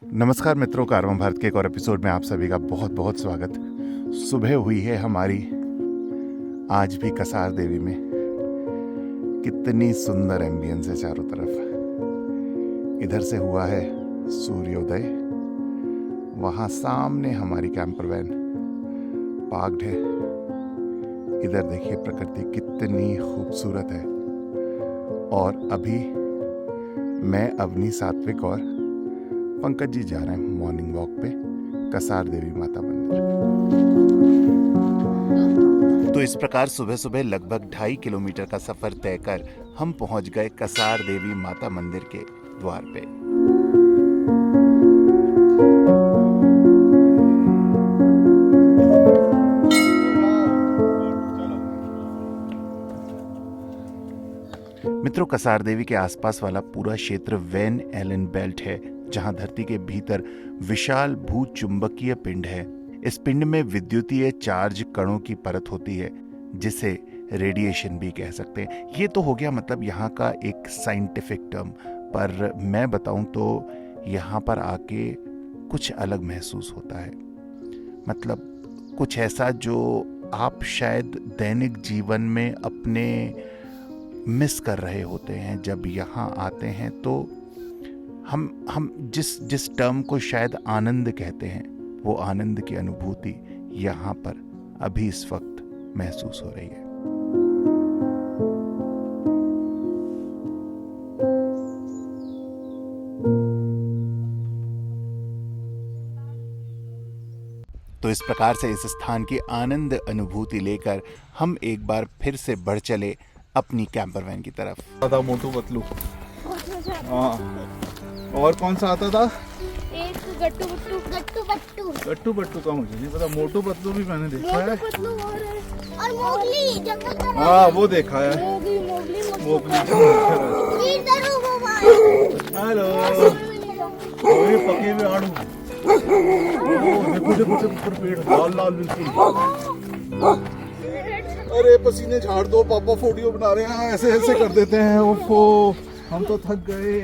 नमस्कार मित्रों, कारवां भारत के एक और एपिसोड में आप सभी का बहुत बहुत स्वागत। सुबह हुई है हमारी आज भी कसार देवी में। कितनी सुंदर एम्बियंस है चारों तरफ। इधर से हुआ है सूर्योदय, वहाँ सामने हमारी कैंपर वैन पार्क्ड है। इधर देखिए प्रकृति कितनी खूबसूरत है। और अभी मैं, अवनी, सात्विक और पंकज जी जा रहे हैं मॉर्निंग वॉक पे कसार देवी माता मंदिर। तो इस प्रकार सुबह सुबह लगभग 2.5 किलोमीटर का सफर तय कर हम पहुंच गए कसार देवी माता मंदिर के द्वार पे। मित्रों, कसार देवी के आसपास वाला पूरा क्षेत्र वैन एलन बेल्ट है, जहां धरती के भीतर विशाल भूचुंबकीय पिंड है। इस पिंड में विद्युतीय चार्ज कणों की परत होती है, जिसे रेडिएशन भी कह सकते हैं। ये तो हो गया मतलब यहाँ का एक साइंटिफिक टर्म, पर मैं बताऊं तो यहाँ पर आके कुछ अलग महसूस होता है। मतलब कुछ ऐसा जो आप शायद दैनिक जीवन में अपने मिस कर रहे होते हैं। जब यहाँ आते हैं तो हम जिस टर्म को शायद आनंद कहते हैं, वो आनंद की अनुभूति यहाँ पर अभी इस वक्त महसूस हो रही है। तो इस प्रकार से इस स्थान की आनंद अनुभूति लेकर हम एक बार फिर से बढ़ चले अपनी कैंपर वैन की तरफ। आता मोटू पतलू। हाँ, और कौन सा आता था? एक गट्टू बट्टू गट्टू बट्टू का मुझे नहीं पता। मोटू पतलू भी मैंने देखा है। और मोगली जंगल का राजा। हाँ, वो देखा है। मोगली हेलो, ये पके हुए आड़ू। देखो देखो ऊपर पेड़ लाल लाल बिल्कुल। अरे पसीने झाड़ दो, पापा फोटो बना रहे हैं। ऐसे ऐसे कर देते हैं। ओफो, हम तो थक गए।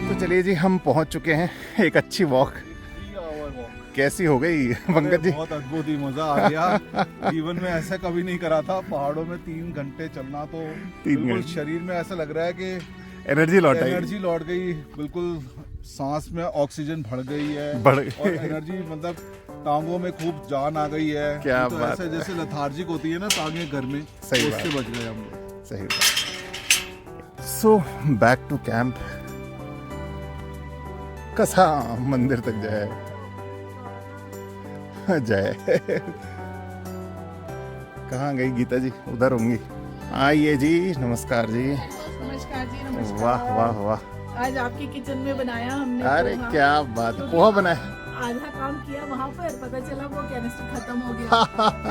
तो चलिए जी, हम पहुंच चुके हैं। एक अच्छी वॉक कैसी हो गई पंकज जी? बहुत अद्भुत ही मजा आ गया। जीवन में ऐसा कभी नहीं करा था। पहाड़ों में 3 घंटे चलना तो बिल्कुल शरीर में ऐसा लग रहा है कि एनर्जी लौट गई। बिल्कुल सांस में ऑक्सीजन बढ़ गई है। और एनर्जी मतलब टांगों में खूब जान आ गई है। क्या तो बात ऐसे जैसे लथार्जिक होती है ना टांगे घर में, सही उससे बच गए हम लोग। सही बात। So back to camp. कसा मंदिर तक जाए जय। कहाँ गई गीता जी? उधर होंगी। आइए जी, नमस्कार जी। नमस्कार जी। नमस्कार। वाह वाह वाह। आज आपके किचन में बनाया हमने। अरे पोहा। क्या बात, पोहा बनाया? आधा काम किया वहाँ पर, पता चला वो कैनिस्टर खत्म हो गया।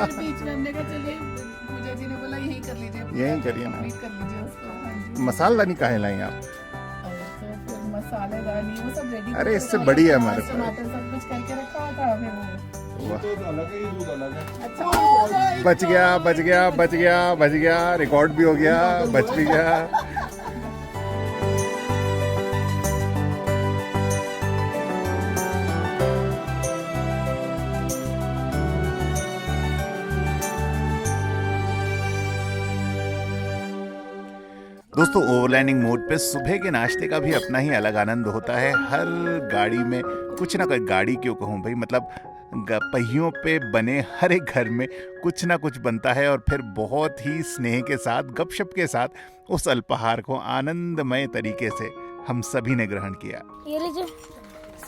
फिर बीच में हमने कहा चलिए, पूजा जी ने बोला यही कर लीजिए, यही करिए ना। कंप्लीट कर लीजिए उसको। हाँ जी। मसाला नहीं काहे लाई आप? तो फिर मसालेदानी वो सब रेडी। अरे इससे बड़ी है हमारे पास। टमाटर सब कुछ करके रखा हुआ था। फिर वो दूध अलग है, ये दूध अलग है। अच्छा बच गया, रिकॉर्ड भी हो गया, बच भी गया। दोस्तों, ओवरलैंडिंग मोड पे सुबह के नाश्ते का भी अपना ही अलग आनंद होता है। हर गाड़ी में कुछ ना कुछ, गाड़ी क्यों कहूँ भाई, मतलब पहियों पे बने हर एक घर में कुछ ना कुछ बनता है। और फिर बहुत ही स्नेह के साथ, गपशप के साथ उस अल्पाहार को आनंदमय तरीके से हम सभी ने ग्रहण किया। ये लीजिए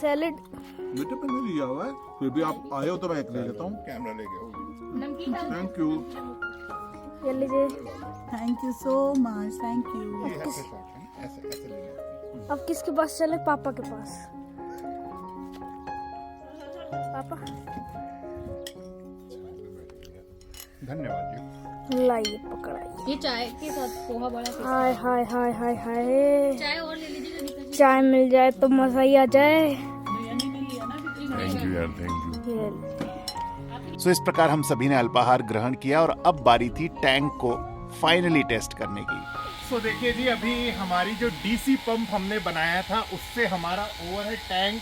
सैलेड। बेटे मैंने लिया हुआ है, फिर भी आप आए हो तो मैं एक ले लेता हूँ। कैमरा ले गया। Thank you. ये लीजिए। Thank you so much. Thank you. अब किसके पास चले? पापा के पास। पापा धन्यवाद जी। लाइए, पकड़ाइए। ये चाय के साथ पोहा बड़ा हाय हाय हाय हाय हाय। चाय और ले लीजिएगा नीता जी। चाय मिल जाए तो मजा ही आ जाए। थैंक यू यार, थैंक यू। ये सो इस प्रकार हम सभी ने अल्पाहार ग्रहण किया और अब बारी थी टैंक को फाइनली टेस्ट करने की। सो देखिए जी, अभी हमारी जो डीसी पंप हमने बनाया था उससे हमारा ओवरहेड टैंक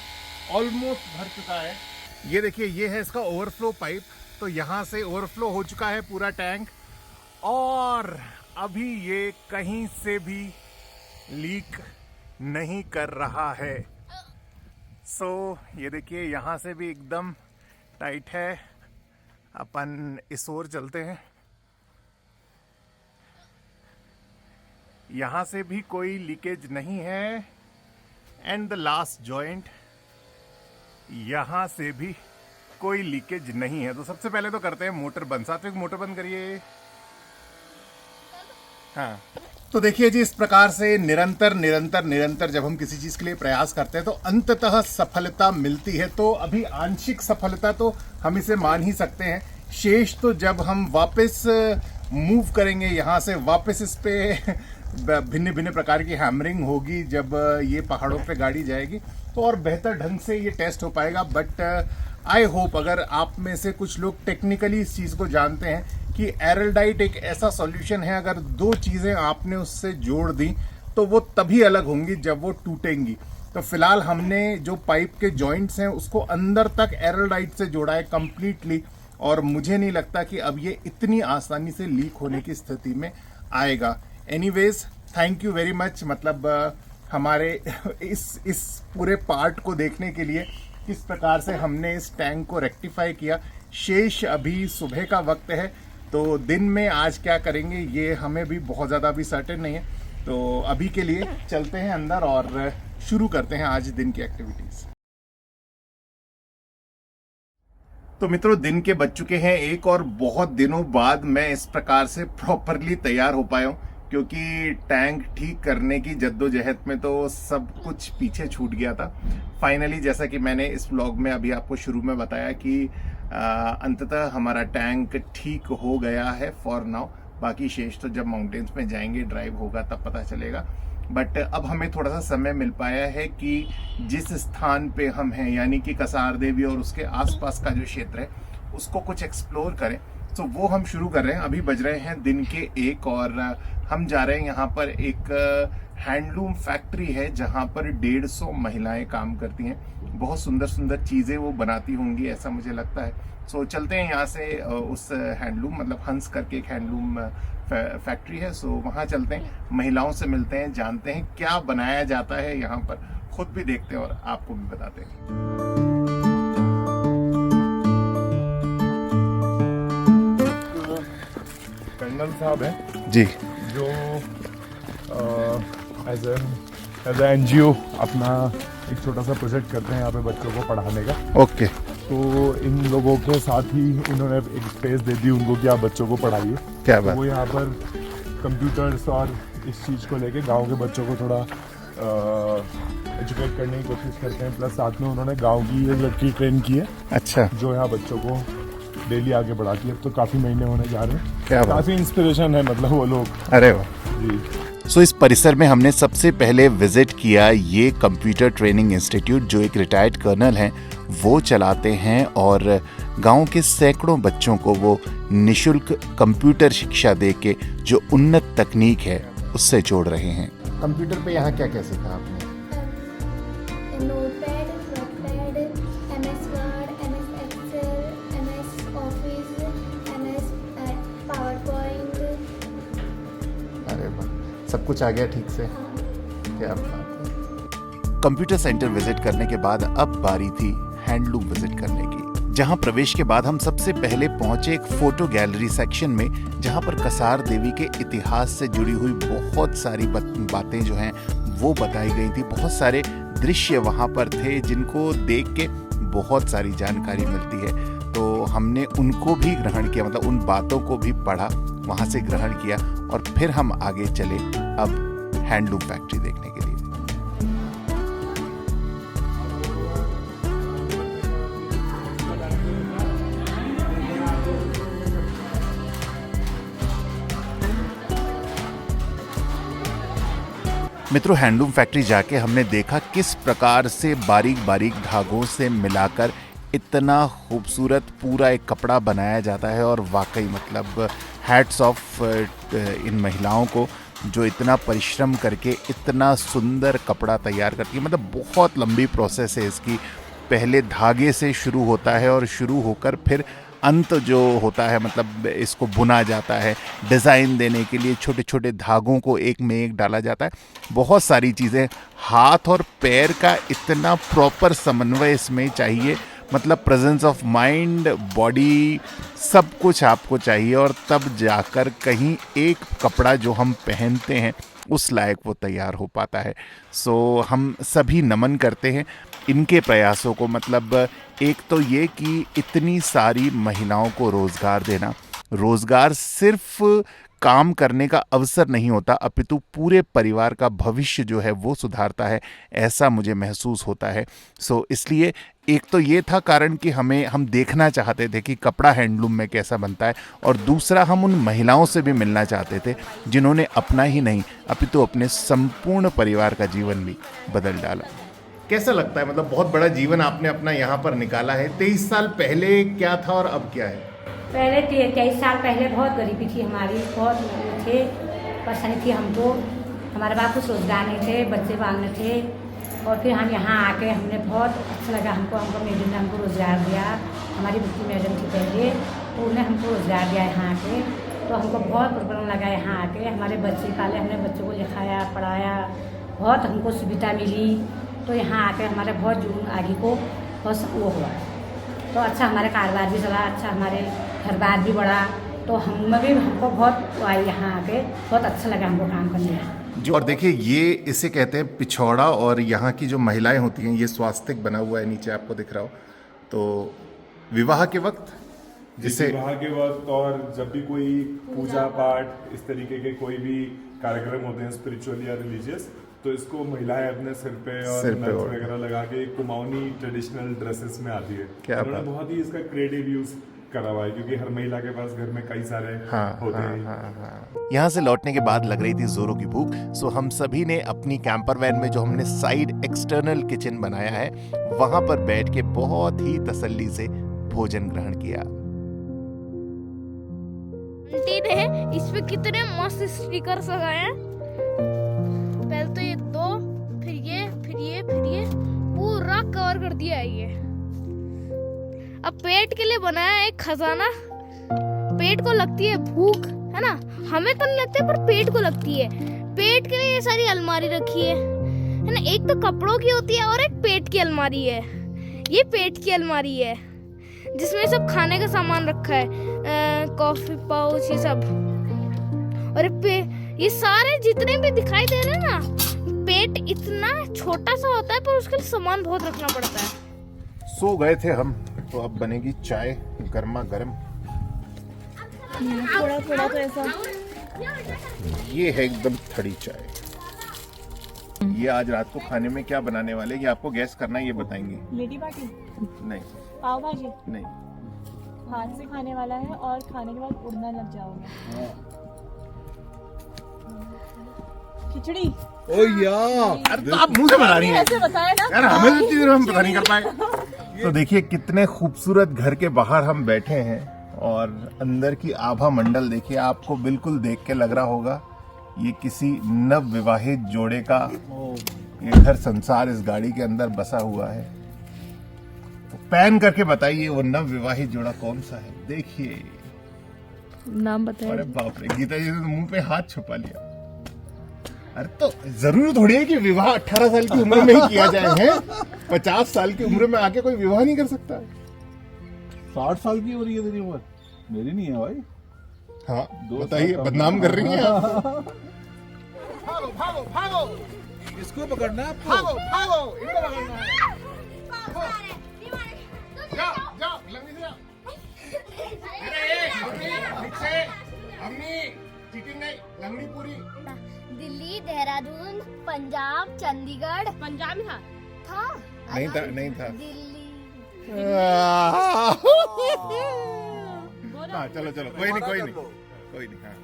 ऑलमोस्ट भर चुका है। ये देखिए, ये है इसका ओवरफ्लो पाइप। तो यहाँ से ओवरफ्लो हो चुका है पूरा टैंक और अभी ये कहीं से भी लीक नहीं कर रहा है। सो ये देखिए, यहाँ से भी एकदम टाइट है। अपन इस ओर चलते हैं। यहाँ से भी कोई लीकेज नहीं है। एंड द लास्ट जॉइंट, यहाँ से भी कोई लीकेज नहीं है। तो सबसे पहले तो करते हैं मोटर बंद। सात्विक, मोटर बंद करिए। हाँ, तो देखिए जी, इस प्रकार से निरंतर जब हम किसी चीज के लिए प्रयास करते हैं तो अंततः सफलता मिलती है। तो अभी आंशिक सफलता तो हम इसे मान ही सकते हैं। शेष तो जब हम वापस मूव करेंगे, यहाँ से वापस इस पे भिन्न भिन्न प्रकार की हैमरिंग होगी, जब ये पहाड़ों पे गाड़ी जाएगी तो और बेहतर ढंग से ये टेस्ट हो पाएगा। बट आई होप, अगर आप में से कुछ लोग टेक्निकली इस चीज़ को जानते हैं कि एरलडाइट एक ऐसा सॉल्यूशन है, अगर दो चीज़ें आपने उससे जोड़ दी तो वो तभी अलग होंगी जब वो टूटेंगी। तो फिलहाल हमने जो पाइप के जॉइंट्स हैं उसको अंदर तक एरलडाइट से जोड़ा है कंप्लीटली, और मुझे नहीं लगता कि अब ये इतनी आसानी से लीक होने की स्थिति में आएगा। Anyways, thank you very much, मतलब हमारे इस पूरे पार्ट को देखने के लिए, किस प्रकार से हमने इस टैंक को रेक्टिफाई किया। शेष अभी सुबह का वक्त है, तो दिन में आज क्या करेंगे ये हमें भी बहुत ज़्यादा अभी सर्टेन नहीं है। तो अभी के लिए चलते हैं अंदर और शुरू करते हैं आज दिन की एक्टिविटीज़। तो मित्रों, दिन के बज चुके हैं 1 और बहुत दिनों बाद मैं इस प्रकार से प्रॉपरली तैयार हो पाया हूँ, क्योंकि टैंक ठीक करने की जद्दोजहद में तो सब कुछ पीछे छूट गया था। फाइनली, जैसा कि मैंने इस व्लॉग में अभी आपको शुरू में बताया कि अंततः हमारा टैंक ठीक हो गया है फॉर नाउ। बाकी शेष तो जब माउंटेन्स में जाएंगे, ड्राइव होगा, तब पता चलेगा। बट अब हमें थोड़ा सा समय मिल पाया है कि जिस स्थान पे हम हैं, यानी कि कसार देवी और उसके आसपास का जो क्षेत्र है, उसको कुछ एक्सप्लोर करें। तो वो हम शुरू कर रहे हैं। अभी बज रहे हैं दिन के 1 और हम जा रहे हैं यहाँ पर एक हैंडलूम फैक्ट्री है जहाँ पर 150 महिलाएं काम करती हैं। बहुत सुंदर सुंदर चीज़ें वो बनाती होंगी, ऐसा मुझे लगता है। सो चलते हैं यहाँ से उस हैंडलूम, मतलब हंस करके एक हैंडलूम फैक्ट्री है। सो वहाँ चलते हैं, महिलाओं से मिलते हैं, जानते हैं क्या बनाया जाता है यहाँ पर, खुद भी देखते हैं और आपको भी बताते हैं। कर्नल साहब हैं जी, जो एज एन NGO अपना एक छोटा सा प्रोजेक्ट करते हैं यहाँ पे बच्चों को पढ़ाने का। ओके। तो इन लोगों के साथ ही इन्होंने एक स्पेस दे दी उनको कि आप बच्चों को पढ़ाइए। क्या बात। वो यहाँ पर कंप्यूटर्स और इस चीज़ को लेके गांव के बच्चों को थोड़ा एजुकेट करने की कोशिश करते हैं। प्लस साथ में उन्होंने गांव की एक लड़की ट्रेन की है, अच्छा, जो यहाँ बच्चों को डेली आगे बढ़ाती है। तो काफ़ी महीने होने जा रहे हैं। क्या बात। काफ़ी इंस्पिरेशन है, मतलब वो लोग। अरे वाह जी। सो इस परिसर में हमने सबसे पहले विजिट किया ये कंप्यूटर ट्रेनिंग इंस्टीट्यूट, जो एक रिटायर्ड कर्नल हैं वो चलाते हैं, और गांव के सैकड़ों बच्चों को वो निशुल्क कंप्यूटर शिक्षा दे के जो उन्नत तकनीक है उससे जोड़ रहे हैं। कंप्यूटर पे यहाँ क्या क्या सीखा आपने? Notepad, notepad, MS Word, MS Excel, MS Office, MS PowerPoint। अरे वाह, सब कुछ आ गया ठीक से, क्या बात है। कंप्यूटर सेंटर विजिट करने के बाद अब बारी थी हैंडलूम विजिट करने की, जहां प्रवेश के बाद हम सबसे पहले पहुंचे एक फोटो गैलरी सेक्शन में, जहां पर कसार देवी के इतिहास से जुड़ी हुई बहुत सारी बातें जो हैं वो बताई गई थी। बहुत सारे दृश्य वहां पर थे जिनको देख के बहुत सारी जानकारी मिलती है। तो हमने उनको भी ग्रहण किया, मतलब उन बातों को भी पढ़ा, वहां से ग्रहण किया, और फिर हम आगे चले अब हैंडलूम फैक्ट्री देखने के लिए। मित्रों, हैंडलूम फैक्ट्री जाके हमने देखा किस प्रकार से बारीक बारीक धागों से मिलाकर इतना खूबसूरत पूरा एक कपड़ा बनाया जाता है, और वाकई मतलब हैट्स ऑफ इन महिलाओं को, जो इतना परिश्रम करके इतना सुंदर कपड़ा तैयार करती है। मतलब बहुत लंबी प्रोसेस है इसकी। पहले धागे से शुरू होता है और शुरू होकर फिर अंत जो होता है, मतलब इसको बुना जाता है। डिज़ाइन देने के लिए छोटे छोटे धागों को एक में एक डाला जाता है। बहुत सारी चीज़ें, हाथ और पैर का इतना प्रॉपर समन्वय इसमें चाहिए। मतलब प्रेजेंस ऑफ माइंड, बॉडी, सब कुछ आपको चाहिए और तब जाकर कहीं एक कपड़ा जो हम पहनते हैं उस लायक वो तैयार हो पाता है। सो हम सभी नमन करते हैं इनके प्रयासों को। मतलब एक तो ये कि इतनी सारी महिलाओं को रोज़गार देना, रोज़गार सिर्फ काम करने का अवसर नहीं होता, अपितु पूरे परिवार का भविष्य जो है वो सुधारता है, ऐसा मुझे महसूस होता है। सो इसलिए एक तो ये था कारण कि हम देखना चाहते थे कि कपड़ा हैंडलूम में कैसा बनता है, और दूसरा हम उन महिलाओं से भी मिलना चाहते थे जिन्होंने अपना ही नहीं अपितु अपने संपूर्ण परिवार का जीवन भी बदल डाला। कैसा लगता है? मतलब बहुत बड़ा जीवन आपने अपना यहाँ पर निकाला है। 23 साल पहले क्या था और अब क्या है? पहले 23 साल पहले बहुत गरीबी थी हमारी, बहुत थे, परेशानी थी हमको। हमारे पास कुछ रोजगार नहीं थे, बच्चे पालने थे। और फिर हम यहाँ आके हमने बहुत अच्छा लगा हमको मैडम ने हमको रोज़गार दिया। हमारी बुद्धि मैडम थी पहले, तो उन्हें हमको रोज़गार दिया यहाँ आके। तो हमको बहुत प्रॉब्लम लगा यहाँ आके। हमारे बच्चे पाले, हमने बच्चों को लिखाया पढ़ाया, बहुत हमको सुविधा मिली। तो यहाँ आके हमारे बहुत जुनून आगे को बहुत वो हुआ। तो अच्छा हमारा कारोबार भी चला, अच्छा हमारे घर बार भी बढ़ा। तो हमको बहुत आई यहाँ आके, बहुत अच्छा लगा हमको काम करने में। जो और देखिए, ये इसे कहते हैं पिछौड़ा, और यहाँ की जो महिलाएं होती हैं, ये स्वास्तिक बना हुआ है नीचे आपको दिख रहा हो। तो विवाह के वक्त जिसे विवाह के वक्त और जब भी कोई पूजा पाठ इस तरीके के कोई भी कार्यक्रम होते हैं स्पिरिचुअल या रिलीजियस, तो इसको महिलाएं अपने सिर पे और नथ वगैरह लगा के कुमाऊनी ट्रेडिशनल ड्रेसेस में आती है। क्या उन्होंने बहुत ही इसका क्रिएटिव यूज करा हुआ है, क्योंकि हर महिला के पास घर में कई सारे होते हैं। यहाँ से लौटने के बाद लग रही थी जोरों की भूख। सो हम सभी ने अपनी कैंपर वैन में जो हमने साइड एक्सटर्नल किचन बनाया है, वहां पर बैठ के बहुत ही तसल्ली से भोजन ग्रहण किया। आंटी ने इस पे कितने मस्त स्टिकर लगाए हैं। पहले तो ये दो, फिर ये पूरा कवर कर दिया है ये। अब पेट के लिए बनाया है एक खजाना। पेट को लगती है भूख, है ना? हमें तो नहीं लगती, पर पेट को लगती है। पेट के लिए ये सारी अलमारी रखी है ना? एक तो कपड़ों की होती है और एक पेट की अलमारी है। ये पेट की अलमारी है जिसमें सब खाने का सामान रखा है, कॉफी पाउच, ये सब। और ये सारे जितने भी दिखाई दे रहे हैं ना, पेट इतना छोटा सा होता है, पर उसके लिए सामान बहुत रखना पड़ता है। सो गए थे हम, तो अब बनेगी चाय गर्मा गर्म। थोड़ा तो ऐसा ये है एकदम ठंडी चाय। ये आज रात को खाने में क्या बनाने वाले, ये आपको गैस करना है, ये बताएंगे। लिट्टी बाटी नहीं, पाव भाजी नहीं, हाथ से खाने वाला है और खाने के बाद उड़ना लग जाओगे। खिचड़ी। ओ यार, तो आप मुंह से बना रही हैं। ऐसे बताया ना यार, हमें तो चीज़ हम पता नहीं कर पाए। तो देखिए कितने खूबसूरत घर के बाहर हम बैठे हैं, और अंदर की आभा मंडल देखिए। आपको बिल्कुल देख के लग रहा होगा ये किसी नव विवाहित जोड़े का ये घर संसार इस गाड़ी के अंदर बसा हुआ है। तो पैन करके बताइए वो नव विवाहित जोड़ा कौन सा है? देखिए, नाम बताइए। अरे बाप रे, गीता जी ने मुंह पे हाथ छुपा लिया। अरे तो जरूर थोड़ी है कि विवाह 18 साल की उम्र में ही किया जाए है। 50 साल की उम्र में आके कोई विवाह नहीं कर सकता। 60 साल की हो रही है तेरी उम्र, मेरी नहीं है भाई। हाँ बताइए, बदनाम कर रही हैं आप। भागो भागो भागो, इसको पकड़ना है। भागो भागो, इनको पकड़ना है। जाओ जाओ, लंगड़ी से जाओ। अम्मी चीटिंग नहीं, लंगड़ी पूरी। दिल्ली, देहरादून, पंजाब, चंडीगढ़। पंजाब में था नहीं था, नहीं था। दिल्ली। हाँ चलो चलो, कोई नहीं कोई नहीं कोई नहीं। हाँ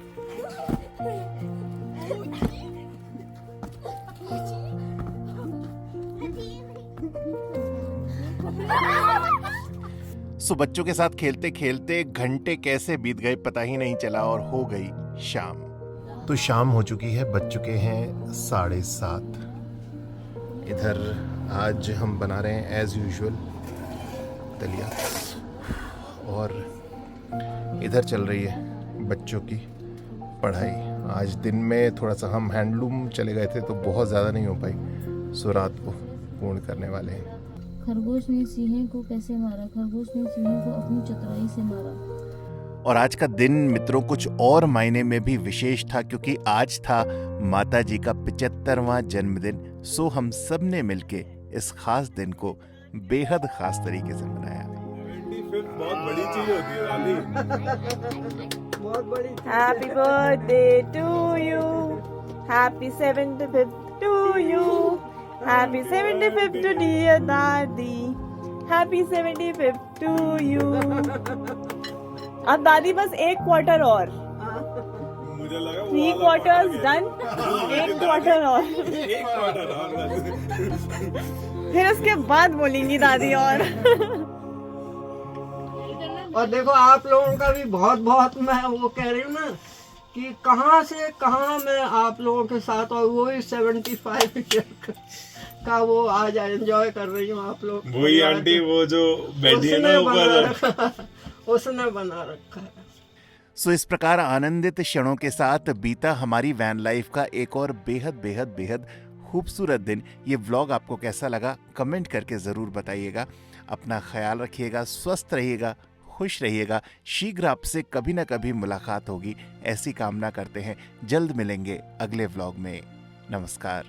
सो बच्चों के साथ खेलते खेलते घंटे कैसे बीत गए पता ही नहीं चला, और हो गई शाम। तो शाम हो चुकी है, बज चुके हैं 7:30। इधर आज हम बना रहे हैं एज़ यूजुअल दलिया, और इधर चल रही है बच्चों की पढ़ाई। आज दिन में थोड़ा सा हम हैंडलूम चले गए थे तो बहुत ज़्यादा नहीं हो पाई, सो रात को पूर्ण करने वाले हैं। खरगोश ने सिंह को कैसे मारा? खरगोश ने सिंह को अपनी चतुराई से मारा। और आज का दिन मित्रों कुछ और मायने में भी विशेष था, क्योंकि आज था माता जी का 75वां जन्मदिन। सो हम सब ने मिलके इस खास दिन को बेहद खास तरीके से मनाया। बहुत बड़ी चीज होती है वाली। बहुत बड़ी। Happy birthday to you, happy 75th to you, happy 75th to dear दादी, हैप्पी 75th टू यू। अब दादी बस 1 क्वार्टर और, मुझे लगा 3 क्वार्टर्स डन, 1 क्वार्टर और, फिर उसके बाद बोलेंगी दादी और देखो आप लोगों का भी बहुत बहुत मैं वो कह रही हूँ ना कि कहाँ से कहाँ मैं आप लोगों के साथ, और वो ही 75 ईयर का वो आज एंजॉय कर रही हूँ आप लोग। वही आंटी वो जो बैठी है ना ऊपर, उसने बना रखा है। सो इस प्रकार आनंदित क्षणों के साथ बीता हमारी वैन लाइफ का एक और बेहद बेहद बेहद खूबसूरत दिन। ये व्लॉग आपको कैसा लगा कमेंट करके ज़रूर बताइएगा। अपना ख्याल रखिएगा, स्वस्थ रहिएगा, खुश रहिएगा। शीघ्र आपसे कभी ना कभी मुलाकात होगी, ऐसी कामना करते हैं। जल्द मिलेंगे अगले व्लॉग में। नमस्कार।